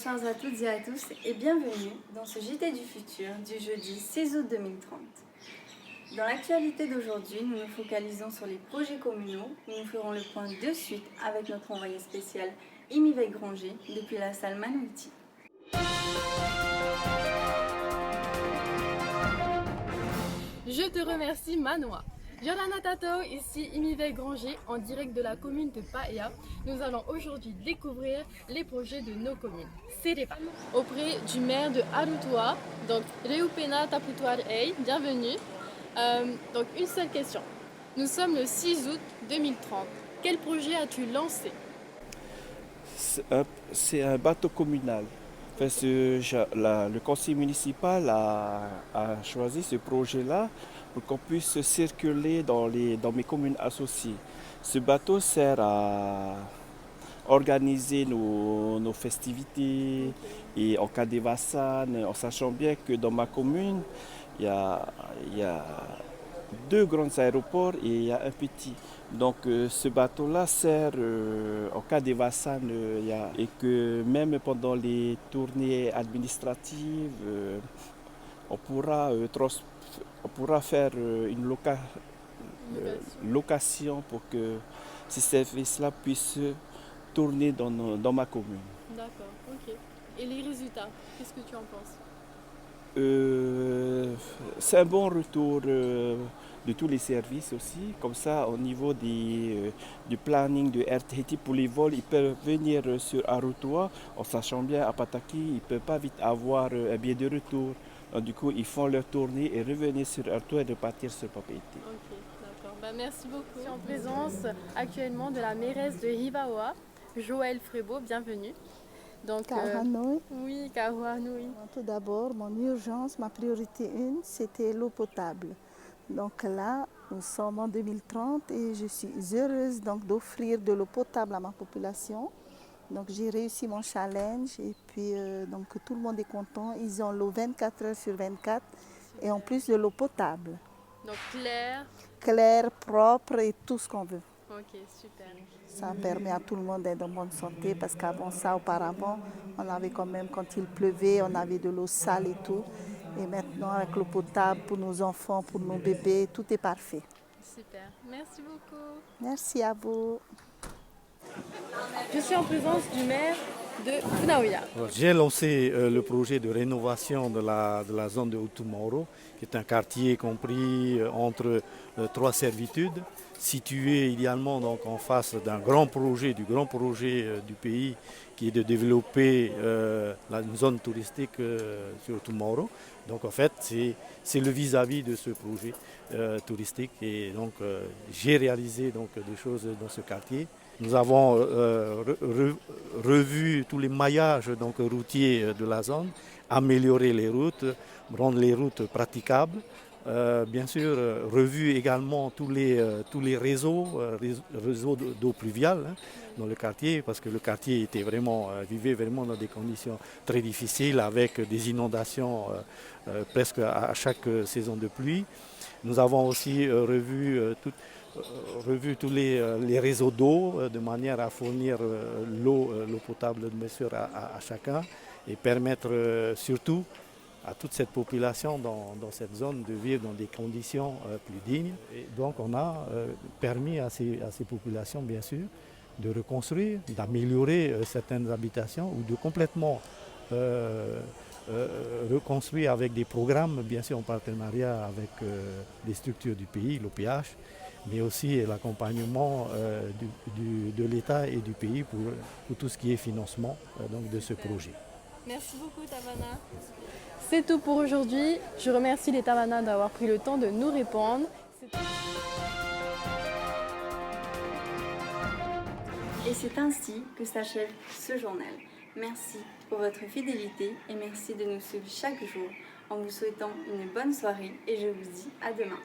Bonsoir à toutes et à tous et bienvenue dans ce JT du futur du jeudi 6 août 2030. Dans l'actualité d'aujourd'hui, nous nous focalisons sur les projets communaux et nous ferons le point de suite avec notre envoyé spécial Imivek Granger depuis la salle Manouti. Je te remercie Manoa. Jolana Tato, ici Imivek Granger en direct de la commune de Paia. Nous allons aujourd'hui découvrir les projets de nos communes. C'est auprès du maire de Arutua, donc Reupena Taputuar Ei, bienvenue. Donc une seule question. Nous sommes le 6 août 2030. Quel projet as-tu lancé? C'est un bateau communal. Le conseil municipal a choisi ce projet-là pour qu'on puisse circuler dans mes communes associées. Ce bateau sert à organiser nos festivités et en cas d'évasan, en sachant bien que dans ma commune, il y a deux grands aéroports et il y a un petit. Donc ce bateau-là sert en cas d'évasan et que même pendant les tournées administratives, on pourra faire une location pour que ces services-là puissent tourner dans ma commune. D'accord, ok. Et les résultats, qu'est-ce que tu en penses? C'est un bon retour de tous les services aussi. Comme ça, au niveau du planning de RTT pour les vols, ils peuvent venir sur Arutua, en sachant bien à Pataki, ils ne peuvent pas vite avoir un billet de retour. Donc, du coup, ils font leur tournée et revenir sur Arutua et repartir sur Papeete. Ok, d'accord. Merci beaucoup. Je suis en présence actuellement de la mairesse de Hivaoa, Joëlle Frébeau, bienvenue. Donc, Kahanoi. Oui, Kahanoi. Tout d'abord, mon urgence, ma priorité 1, c'était l'eau potable. Donc là, nous sommes en 2030 et je suis heureuse d'offrir de l'eau potable à ma population. Donc j'ai réussi mon challenge et puis donc tout le monde est content. Ils ont l'eau 24 heures sur 24 et en plus de l'eau potable. Donc claire. Claire, propre et tout ce qu'on veut. Ok, super. Ça permet à tout le monde d'être en bonne santé parce qu'avant ça, auparavant, on avait quand même, quand il pleuvait, on avait de l'eau sale et tout. Et maintenant, avec l'eau potable pour nos enfants, pour nos bébés, tout est parfait. Super. Merci beaucoup. Merci à vous. Je suis en présence du maire de Funaoya. J'ai lancé le projet de rénovation de la zone de Utumauro, qui est un quartier compris entre trois servitudes, situé idéalement donc en face du grand projet du pays, qui est de développer la zone touristique sur Utumauro. Donc en fait, c'est le vis-à-vis de ce projet touristique et donc j'ai réalisé donc des choses dans ce quartier. Nous avons revu tous les maillages donc, routiers de la zone, amélioré les routes, rendre les routes praticables. Bien sûr, revu également tous les réseaux d'eau pluviale dans le quartier, parce que le quartier vivait vraiment dans des conditions très difficiles, avec des inondations presque à chaque saison de pluie. Nous avons aussi revu tous les réseaux d'eau de manière à fournir l'eau potable bien sûr à chacun et permettre surtout à toute cette population dans cette zone de vivre dans des conditions plus dignes. Et donc on a permis à ces populations bien sûr de reconstruire, d'améliorer certaines habitations ou de complètement reconstruire avec des programmes bien sûr en partenariat avec les structures du pays, l'OPH, mais aussi l'accompagnement de l'État et du pays pour tout ce qui est financement donc de ce projet. Merci beaucoup Tavana. C'est tout pour aujourd'hui. Je remercie les Tavana d'avoir pris le temps de nous répondre. Et c'est ainsi que s'achève ce journal. Merci pour votre fidélité et merci de nous suivre chaque jour en vous souhaitant une bonne soirée et je vous dis à demain.